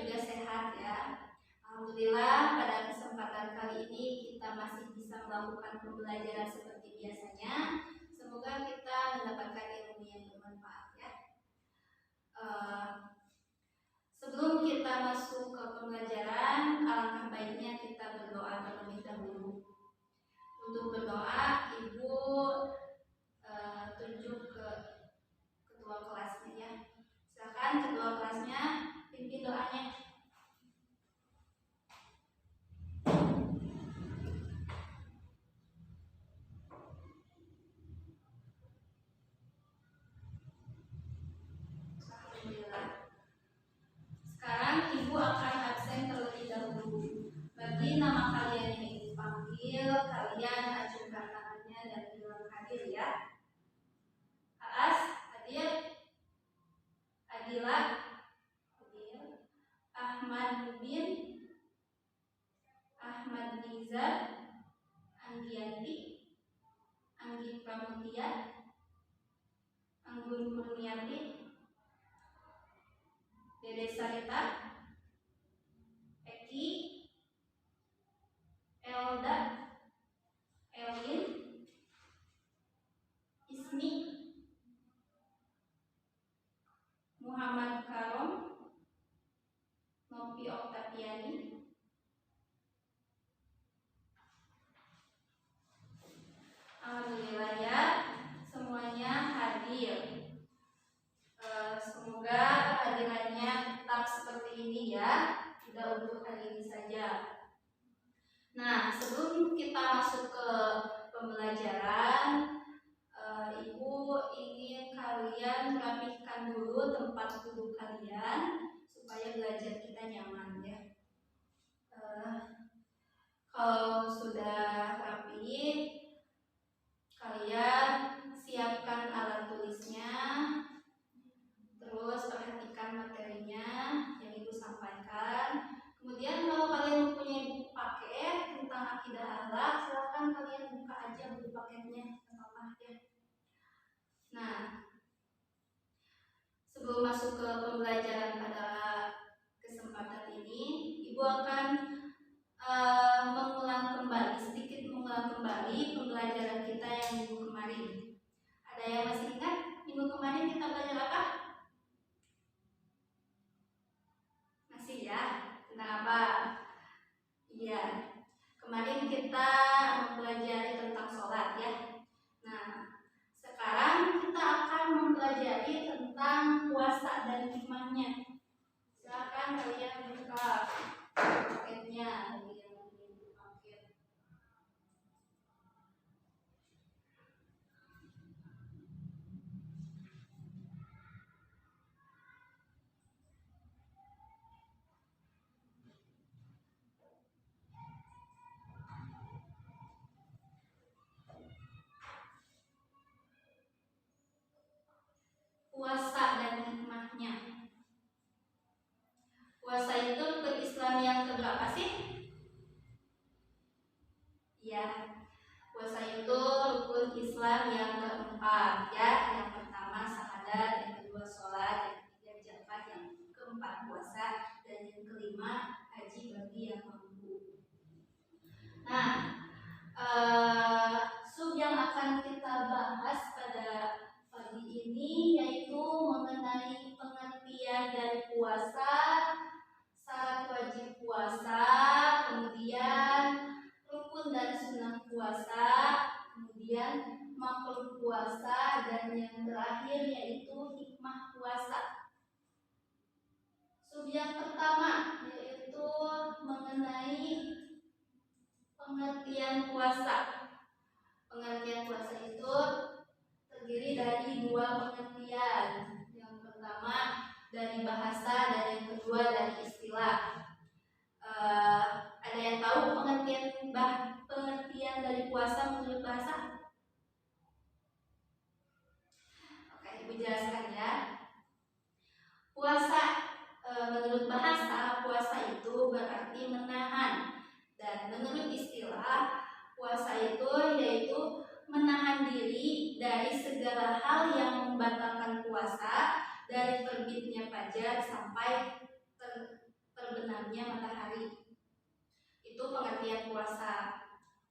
juga sehat ya. Alhamdulillah pada kesempatan kali ini kita masih bisa melakukan pembelajaran seperti biasanya. Semoga kita mendapatkan ilmu yang bermanfaat ya. Sebelum kita masuk ke pembelajaran, alangkah baiknya kita berdoa terlebih dahulu. Untuk berdoa, Ibu tunjuk ke ketua kelasnya ya. Silakan ketua kelasnya pimpin doanya. Alhamdulillah. Sekarang Ibu akan absen terlebih dahulu. Bagi nama kalian yang Ibu panggil, kalian ajukan tangannya dan bilang hadir ya. Aas, hadir. Adila, hadir. Ahmad Mubin, Ahmad Nizar, Anggianti, Anggi Pramutia, Anggun Kurniati, Dede Sarita, Eki, Elda, Elin, Ismi, Muhammad Karom, Nopi Oktaviani. Alhamdulillah ya, semuanya hadir. Semoga kehadirannya tetap seperti ini ya, tidak untuk hari ini saja. Nah, sebelum kita masuk ke pembelajaran, Ibu ingin kalian rapihkan dulu tempat duduk kalian supaya belajar kita nyaman ya. Kalau sudah rapi, kalian siapkan alat tulisnya, terus perhatikan materinya yang Ibu sampaikan. Kemudian kalau kalian mempunyai buku paket tentang akidah akhlak, silahkan kalian buka aja buku paketnya, apa ya. Nah, sebelum masuk ke pembelajaran pada kesempatan ini, Ibu akan sedikit mengulang kembali pembelajaran kita yang minggu kemarin. Ada yang masih ingat minggu kemarin kita belajar apa? Masih ya? Tentang apa? Iya, kemarin kita mempelajari tentang sholat ya. Nah, sekarang kita akan mempelajari tentang puasa dan hikmahnya. Silakan kalian buka paketnya. Puasa dan hikmahnya. Puasa itu rukun Islam yang keberapa sih? Ya, puasa itu rukun Islam yang keempat ya. Yang pertama syahadat, yang kedua sholat, yang ketiga zakat, yang keempat puasa, dan yang kelima haji bagi yang mampu. Nah, sub yang akan kita bahas pada pagi ini yaitu mengenai pengertian dari puasa, syarat wajib puasa, kemudian rukun dan sunnah puasa, kemudian makruh puasa, dan yang terakhir yaitu hikmah puasa. Sub yang pertama yaitu mengenai pengertian puasa. Pengertian puasa itu terdiri dari dua pengertian. Yang pertama dari bahasa dan yang kedua dari istilah. Ada yang tahu pengertian dari puasa menurut bahasa? Oke, Ibu jelaskan ya. Puasa menurut bahasa, puasa itu berarti menahan. Dan menurut istilah, puasa itu yaitu menahan diri dari segala hal yang membatalkan puasa, dari terbitnya fajar sampai terbenamnya matahari. Itu pengertian puasa.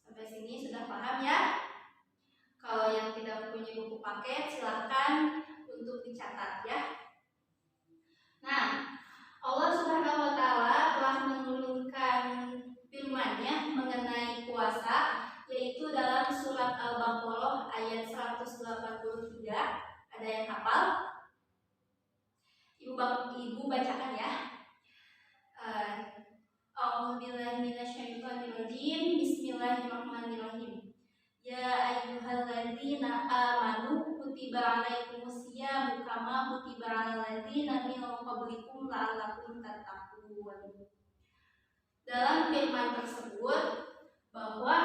Sampai sini sudah paham ya? Kalau yang tidak punya buku paket silahkan untuk dicatat ya. Nah, Allah Subhanahu wa Ta'ala telah menurunkan firman-Nya mengenai puasa, yaitu dalam surat Al-Baqarah ayat 183. Ada yang hafal? Ibu bacakan ya. A'udzubillahi minasyaitonirrajim. Bismillahirrahmanirrahim. Ya ayyuhalladzina amanu kutiba alaikumusyamu kama kutiba alal ladzina min qablikum la'allakum tattaqun. Dalam firman tersebut bahwa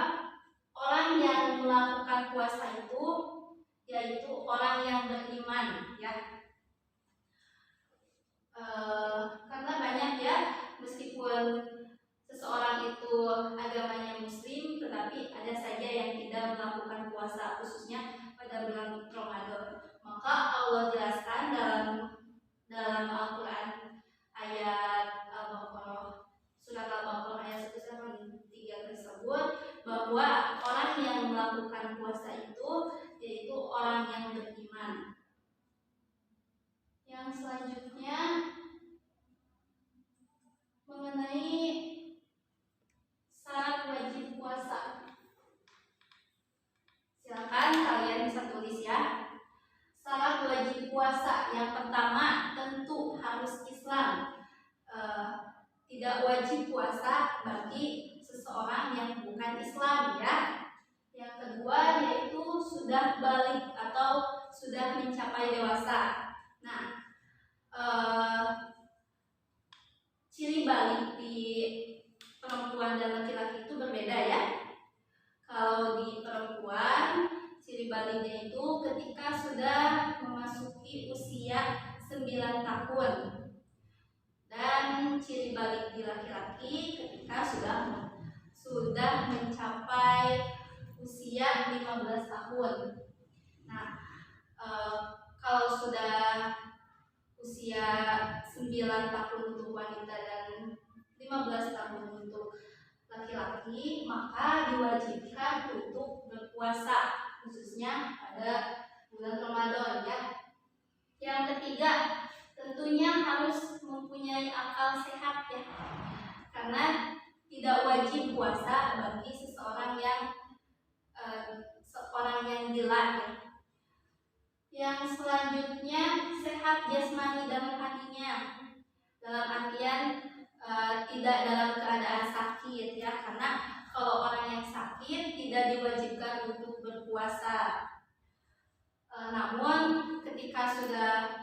orang yang melakukan puasa itu yaitu orang yang beriman ya. Karena banyak ya, meskipun seseorang itu agamanya muslim, tetapi ada saja yang tidak melakukan puasa, khususnya pada bulan Ramadan. Maka Allah jelaskan dalam Al-Quran ayat Al-Baqarah, surat Al-Baqarah ayat 183 tersebut, bahwa orang yang melakukan puasa itu yaitu orang yang beriman. Yang selanjutnya mengenai syarat wajib puasa. Silakan kalian bisa tulis ya. Syarat wajib puasa yang pertama tentu harus Islam. Tidak wajib puasa bagi seseorang yang bukan Islam ya. Yang kedua yaitu sudah balik atau sudah mencapai dewasa. Nah, ciri balik di perempuan dan laki-laki itu berbeda ya. Kalau di perempuan, ciri baliknya itu ketika sudah memasuki usia 9 tahun. Dan ciri balik di laki-laki ketika sudah mencapai usia 15 tahun. Nah, kalau sudah usia 9 tahun untuk wanita dan 15 tahun untuk laki-laki, maka diwajibkan untuk berpuasa, khususnya pada bulan Ramadan ya. Yang ketiga, tentunya harus mempunyai akal sehat ya. Karena tidak wajib puasa bagi seseorang yang gila ya. Yang selanjutnya sehat jasmani dan rohaninya, dalam artian tidak dalam keadaan sakit ya, karena kalau orang yang sakit tidak diwajibkan untuk berpuasa. Namun ketika sudah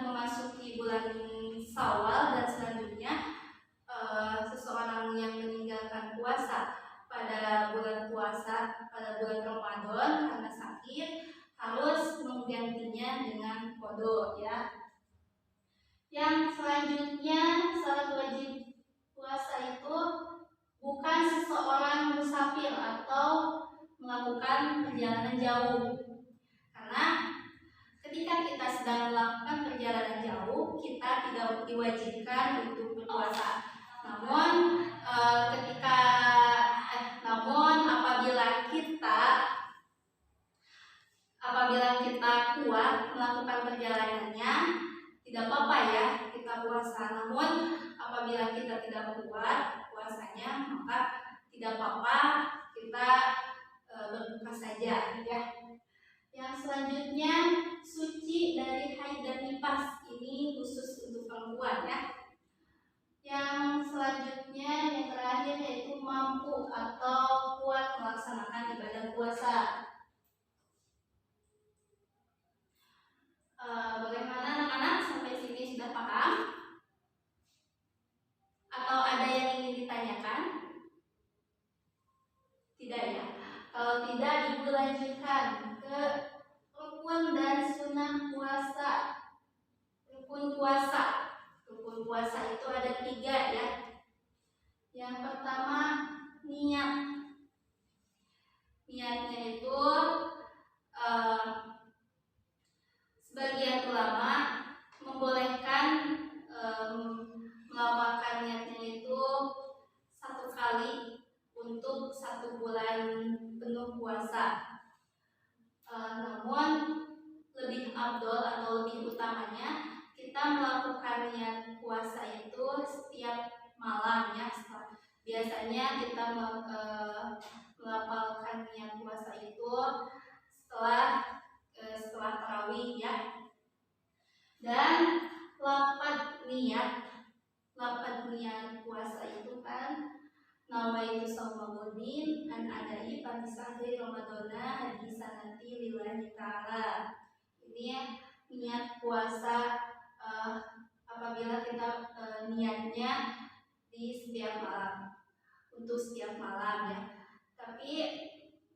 memasuki bulan Syawal dan selanjutnya seseorang yang meninggalkan puasa pada bulan Ramadan karena sakit harus menggantinya dengan qada ya. Yang selanjutnya syarat wajib puasa itu bukan seseorang musafir atau melakukan perjalanan jauh. Karena ketika kita sedang melakukan perjalanan jauh, kita tidak diwajibkan untuk berpuasa. Namun apabila kita kuat melakukan perjalanannya, tidak apa-apa ya kita puasa. Namun apabila kita tidak kuat puasanya, maka tidak apa-apa kita berbuka saja ya. Yang selanjutnya suci dari haid dan nifas, ini khusus untuk perempuan ya. Yang selanjutnya yang terakhir yaitu mampu atau kuat melaksanakan ibadah puasa. Bagaimana anak-anak, sampai sini sudah paham? Atau ada yang ingin ditanyakan? Tidak ya? Kalau tidak, ibu lanjutkan ke rukun dan sunnah puasa. Rukun puasa itu ada 3 ya. Yang pertama niat. Niatnya itu sebagian ulama membolehkan melafalkan biasanya kita melafalkan niat puasa itu setelah tarawih ya. Dan lafaz niat puasa itu kan nawaitu saumagodin an adai pada sahri Ramadana hadisanati lillahi ta'ala. Ini ya, niat puasa apabila kita niatnya di setiap malam, untuk setiap malam ya. Tapi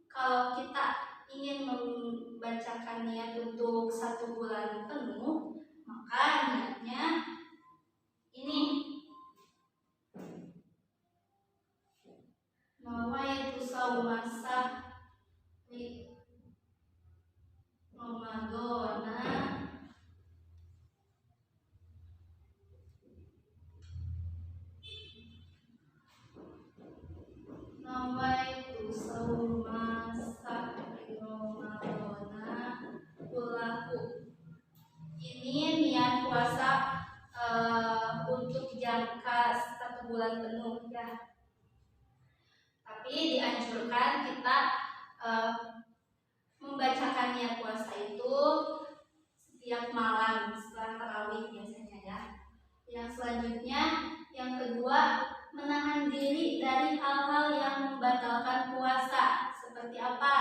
kalau kita ingin membacakan niat untuk 1 bulan penuh, maka niatnya ini nawaitu sauma sahri Ramadana nawaitu sauma sahri Ramadana kulahu. Ini niat puasa untuk jangka 1 bulan penuh ya. Tapi dianjurkan kita membacakan niat puasa itu setiap malam setelah tarawih biasanya ya. Yang selanjutnya, yang kedua, menahan diri dari hal-hal yang membatalkan puasa. Seperti apa?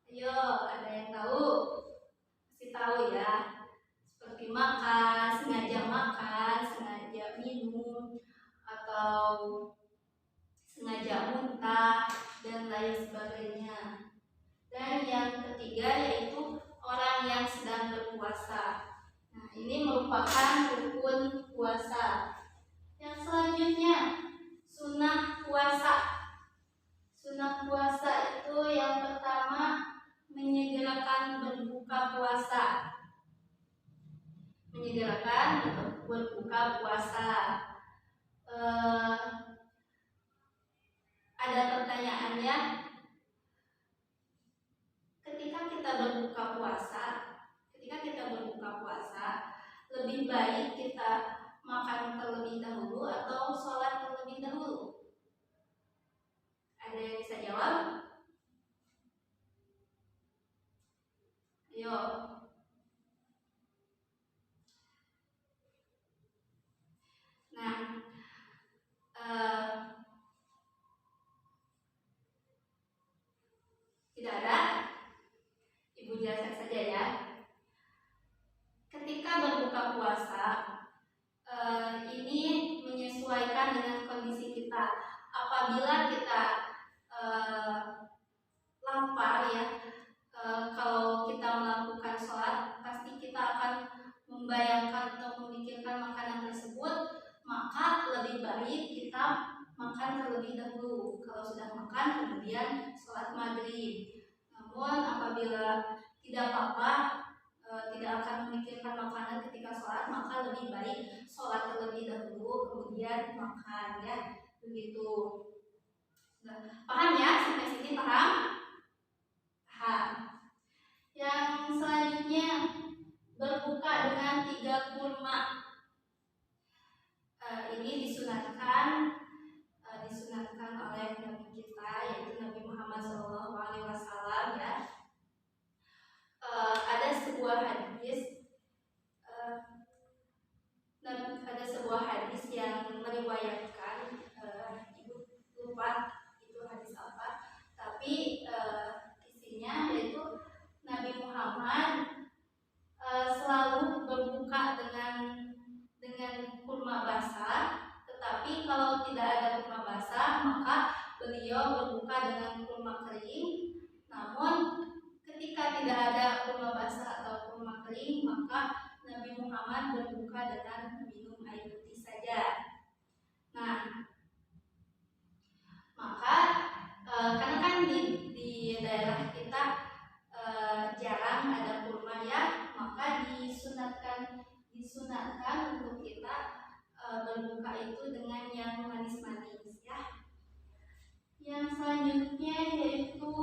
Ayo, ada yang tahu? Pasti tahu ya. Seperti sengaja minum, atau sengaja muntah dan lain sebagainya. Dan yang ketiga yaitu orang yang sedang berpuasa. Nah, ini merupakan rukun puasa. Yang selanjutnya, sunnah puasa. Sunnah puasa itu yang pertama menyegerakan berbuka puasa. Ada pertanyaannya, ketika kita berbuka puasa, lebih baik kita makan terlebih dahulu atau sholat terlebih dahulu? Ada yang bisa jawab? Ayo. Nah, tidak ada? Ibu jelaskan saja ya. Ketika berbuka puasa, ini menyesuaikan dengan kondisi kita. Apabila kita lapar ya, kalau kita melakukan sholat, pasti kita akan membayangkan atau memikirkan makanan tersebut, maka lebih baik kita makan terlebih dahulu. Kalau sudah makan, kemudian sholat maghrib. Namun apabila tidak apa-apa, tidak akan memikirkan makanan ketika sholat, maka lebih baik sholat terlebih dahulu, kemudian makan ya, begitu. Nah, paham ya? Sampai sini paham? Paham. Yang selanjutnya, berbuka dengan 3 kurma. Ini disunatkan oleh Nabi kita, yaitu Nabi Muhammad SAW ya. Ada sebuah hadis yang meriwayatkan, ibu lupa itu hadis apa, tapi isinya yaitu Nabi Muhammad selalu berbuka dengan kurma basah, tetapi kalau tidak ada kurma basah maka beliau berbuka dengan kurma kering. Namun ketika tidak ada kurma basah atau kurma kering, maka Nabi Muhammad berbuka dengan minum air putih saja. Nah, maka karena kan di daerah kita jarang ada kurma ya, maka disunatkan untuk kita berbuka itu dengan yang manis-manis ya. Yang selanjutnya yaitu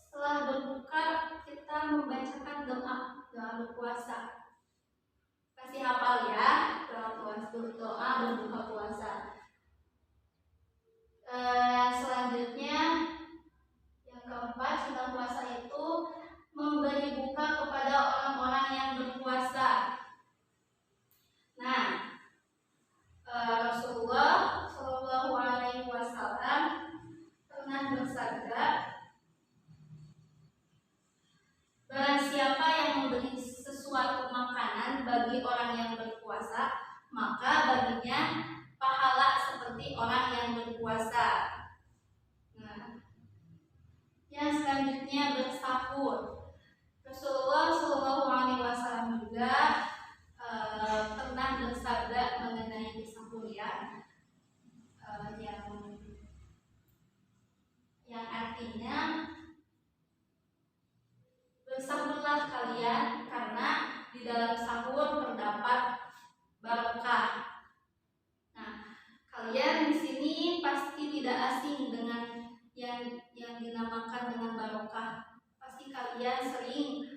setelah berbuka kita membacakan doa berpuasa. Pasti hafal ya doa bagi orang yang berpuasa, maka baginya pahala seperti orang yang berpuasa. Nah, yang selanjutnya bersahur. Rasulullah Shallallahu Alaihi Wasallam juga pernah bersabda mengenai bersahur ya, yang artinya bersahurlah kalian karena di dalam sahur terdapat barokah. Nah, kalian di sini pasti tidak asing dengan yang dinamakan dengan barokah. Pasti kalian sering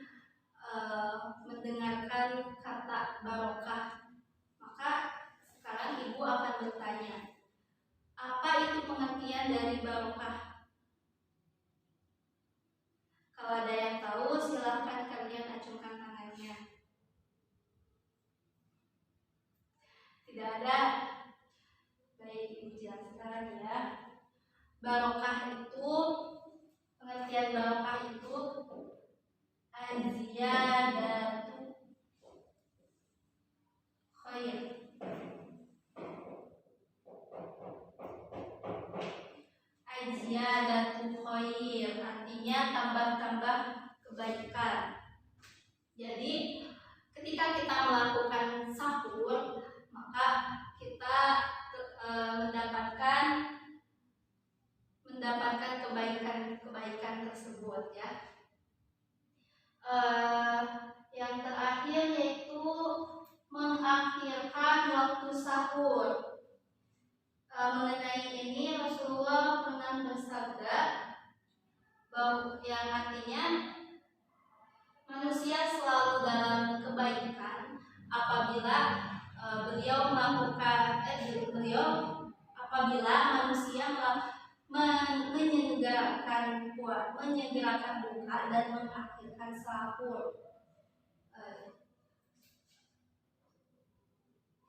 mendengarkan kata barokah. Maka sekarang ibu akan bertanya, apa itu pengertian dari barokah? Kalau ada yang tahu, silahkan kalian acungkan tangannya. Tidak ada? Baik, ibu jelaskan ya. Barokah itu, pengertian barokah itu az-ziyadatu khair. Az-ziyadatu khair artinya tambah-tambah kebaikan. Jadi ketika kita melakukan sahur, maka kita mendapatkan kebaikan tersebut ya. Yang terakhir yaitu mengakhirkan waktu sahur. Mengenai ini Rasulullah pernah bersabda bahwa yang artinya manusia selalu dalam kebaikan apabila apabila manusia menyegerakan buka dan mengakhirkan sahur.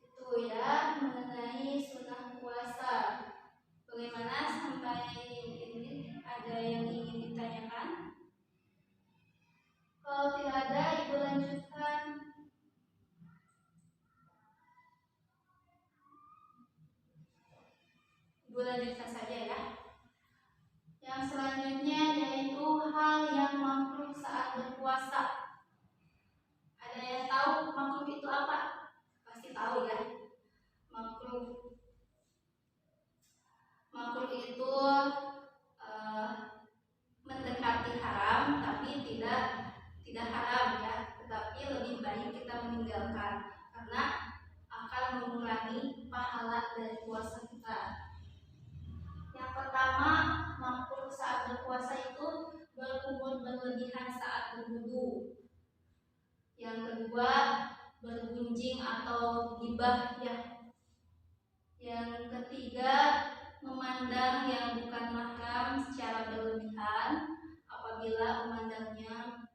Itu ya mengenai sunnah puasa. Bagaimana sampai ini, ada yang ingin ditanyakan? Kalau tidak ada, ibu lanjutkan. Ibu lanjutkan saja ya. Yang selanjutnya yaitu hal yang makruh saat berpuasa. Ada yang tahu makruh itu apa? Pasti tahu ya. Makruh itu mendekati haram tapi tidak haram ya, tetapi lebih baik kita meninggalkan karena akan mengurangi pahala dari puasa kita. Yang pertama, makruh saat berpuasa itu berkumur berlebihan saat berwudu. Yang kedua, bergunjing atau gibah ya. Yang ketiga, memandang yang bukan mahram secara berlebihan. Apabila memandangnya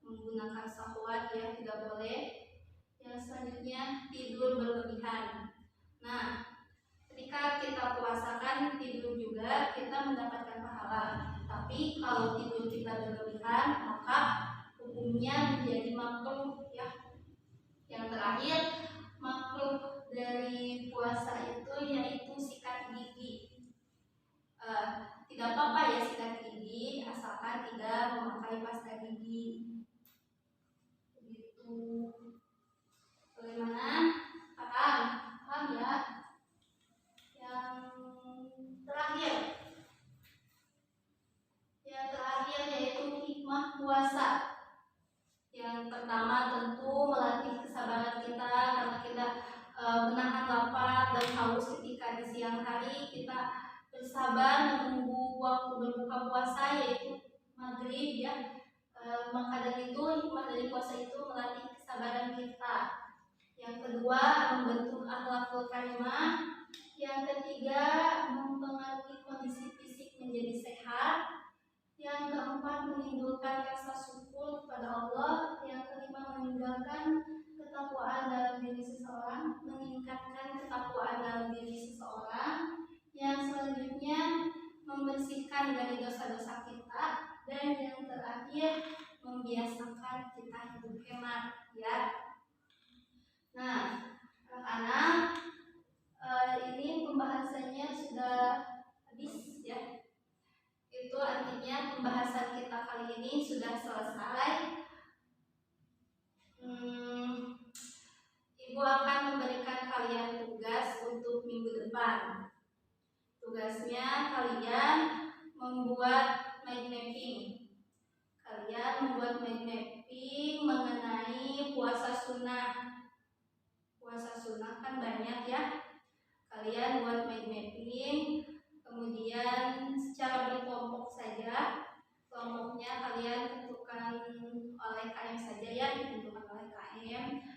menggunakan syahwat ya, tidak boleh. Yang selanjutnya, tidur berlebihan. Nah, ketika kita puasakan tidur juga kita mendapatkan pahala. Tapi kalau tidur kita berlebihan, maka hukumnya menjadi makruh ya. Yang terakhir, makruh dari puasa itu yaitu sikat gigi. Tidak apa-apa ya sikat gigi asalkan tidak memakai pasta gigi. Begitu. Bagaimana? Paham ya? Yang terakhir yaitu hikmah puasa. Yang pertama tentu melatih kesabaran kita karena kita menahan lapar dan haus ketika di siang hari. Kita bersabar menunggu waktu berbuka puasa yaitu maghrib ya. Maka dari itu hikmah dari puasa itu melatih kesabaran kita. Yang kedua, membentuk akhlakul karimah. Yang ketiga, mempengaruhi kondisi fisik menjadi sehat. Yang keempat, menimbulkan rasa syukur kepada Allah. Yang kelima, meninggalkan ketakwaan dalam diri seseorang, meningkatkan ketakwaan dalam diri seseorang. Yang selanjutnya, membersihkan dari dosa-dosa kita. Dan yang terakhir, membiasakan kita hidup hemat ya. ini sudah selesai. Ibu akan memberikan kalian tugas untuk minggu depan. Tugasnya kalian membuat mind mapping. Kalian membuat mind mapping mengenai puasa sunnah. Puasa sunnah kan banyak ya. Kalian buat mind mapping, kemudian secara berkelompok saja. Kelompoknya kalian tentukan oleh KM saja ya, ditentukan oleh KM.